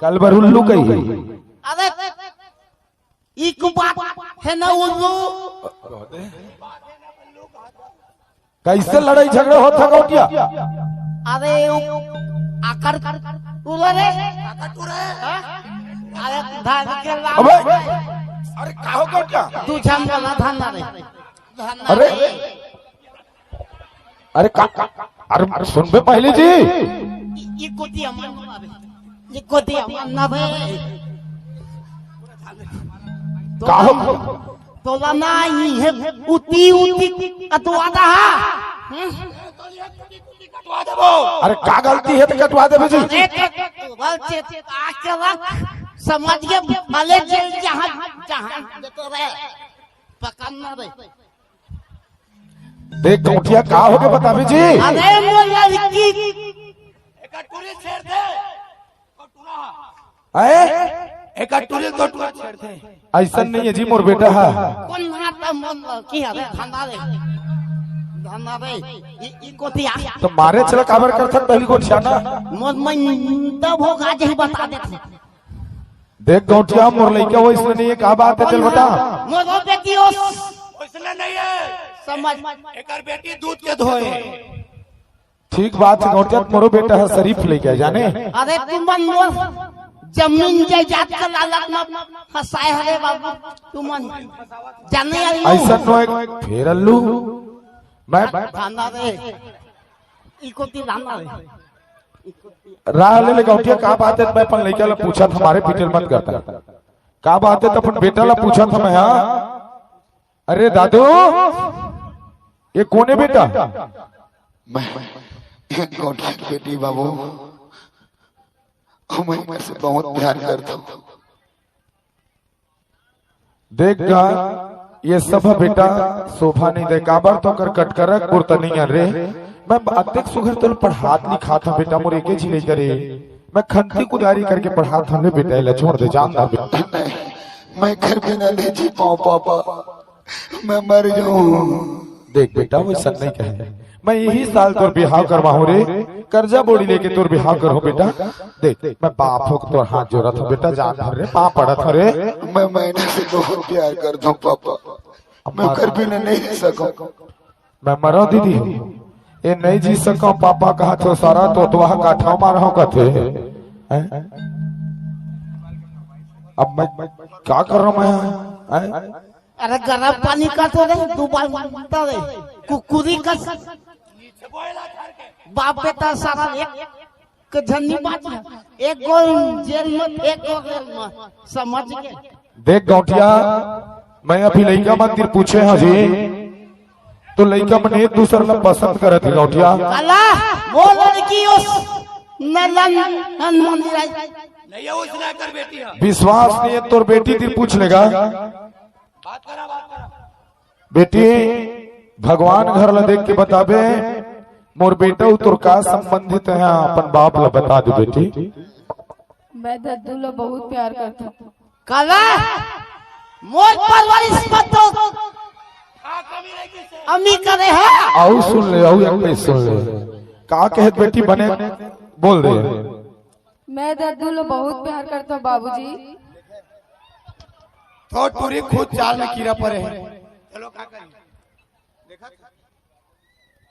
कल बार उल्लू कही अरे एक बात है ना उल्लू कैसे लड़ाई झगड़े होता गौटिया अरे आकर उलरे अरे धान के लाभ अरे कहो गौटिया तू जान वाला धान रे अरे अरे अरे सुन बे पहले जी ये कोती अमन ये कोती अमन ना बे कहो तो नहीं है उती उती कटवाता है अरे क्या गलती है तो कटवा दे जी समझ के भले जहाँ जहाँ पकड़ना रे देख गौटिया का हो गया बता जी अरे मोला लड़की एक टूरी छेड़ दे एक टूरी तो टूरा छेड़ दे ऐसा नहीं है जी मोर बेटा है कौन हाथ मन की है धंधा रे ई कोतिया तो मारे चला काबर कर था पहली को छाना मोर मन तब होगा जे बता दे देख गौटिया मोर लइका वो इसमें नहीं है का बात है चल बता मोर बेटी उसने नहीं है समझ एक बेटी दूध के धोए ठीक बात है गौटिया मोरो बेटा है शरीफ लेके जाने अरे तुम मन मोर जमीन जायदाद का लालच में फसाए हरे बाबू तुम मन जाने ऐसा नो फिर अल्लू मैं खाना रे इको ती खाना रे राह ले गौटिया का बात है मैं अपन लइका ला पूछा था हमारे पीटल मत करता का बात है तो अपन बेटा ला पूछा था मैं हां अरे दादू ये कौन है बेटा मैं गौटिया की बेटी बाबू मैं से बहुत प्यार करता हूँ देखगा ये सब बेटा शोभा नहीं दे काबर तो कर कट कर कुर्ता नहीं रे मैं अत्यक सुघर तो पढ़ात लिखा था बेटा मोरे के झिले करे मैं खंती कुदारी करके पढ़ा था ले बेटा ले छोड़ दे जान दा मैं घर पे न ले जी पाऊं पापा मैं मर जाऊं देख बेटा वो सब नहीं कहे मैं यही साल तोर बिहाव करवाऊं रे कर्जा बोड़ी लेके तोर बिहाव करो बेटा देख मैं बाप हो तोर हाथ जोड़ा था बेटा जान धर रे पाप पड़ा था रे मैं महीने से बहुत प्यार करता हूँ पापा मैं घर पे नहीं रह सकूं मैं मरो दीदी ये नहीं जी सको पापा कहा तो सारा तो वहां काठा मारा कथे अब मैं क्या कर रहा हूँ मैं अरे गरम पानी का तो रे दो बार मारता रे कुकुरी का बाप बेटा सारा एक झन्नी बात एक गोल जेल में एक गोल में समझ गए देख गौटिया मैं अभी लइका मंदिर पूछे हैं जी तो लइका मन एक दूसरे ला पसंद करत है गौटिया काला वो लड़की उस नलन मंदिर आई नहीं है उसने कर बेटी है विश्वास नहीं है तोर बेटी ती पूछ लेगा बात करा बेटी भगवान घर ला देख के बताबे मोर बेटा तोर का संबंधित है अपन बाप ला बता दे बेटी मैं दद्दू ला बहुत प्यार करता हूँ काला मोर परवरिश मत दो अम्मी करे है आओ सुन ले आओ एक सुन ले का कहत बेटी बने बोल दे मैं दद्दू ला बहुत प्यार करता हूँ बाबूजी तो टूरी खुद चाल में कीड़ा पड़े है चलो क्या करें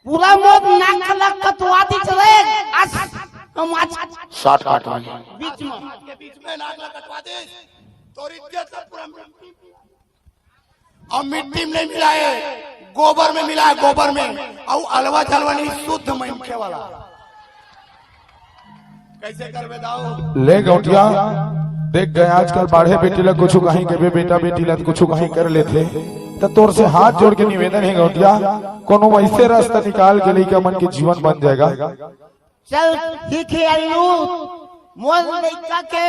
पूरा मोद नाक लग कटवा दी चले आज हम आज शॉर्ट काट बीच में के बीच में नाक लगा कटवा दे तोरी इज्जत से पूरा और मिट्टी में नहीं मिलाए गोबर में मिलाए गोबर में और अलवा जलवा नहीं शुद्ध मनखे वाला कैसे कर बताओ ले गौटिया देख गए आजकल बाढ़े बेटी ला कुछ कहीं के बेटा बेटी ला कुछ कहीं कर लेते तो तोर से हाथ जोड़ के निवेदन है गौटिया कोनो वैसे रास्ता निकाल के लेके मन के जीवन बन जाएगा चल ठीक है अल्लू मोर लड़का के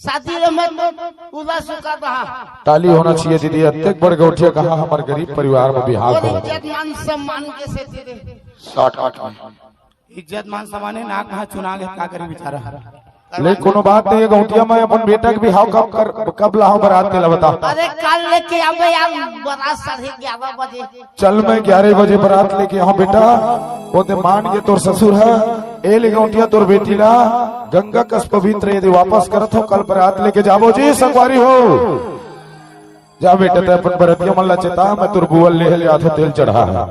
शादी में पूरा सुखा रहा ताली होना चाहिए दीदी अत्यक बड़ गौटिया कहा हमारे गरीब परिवार में बिहार और हो इज्जत मान सम्मान के से तेरे शॉर्ट काट इज्जत मान सम्मान है नाक वहाँ चुना ले क्या करे बेचारा ले कोनो बात नहीं है गौटिया मैं अपन बेटा के बिहाव कब लाऊं बारात तेला बता अरे कल लेके आवे यार बारात 11:30 बजे चल मैं 11 बजे बारात लेके आऊं बेटा वो ते मान के तोर ससुर है ए लिगौटिया तोर बेटी ला गंगा कस पवित्र यदि वापस करत हो कल बरात लेके जाबो जी संगवारी हो जा बेटा ते अपन बरतिया मन ला चेता मैं तोर बुअल ले आधो तेल चढ़ा है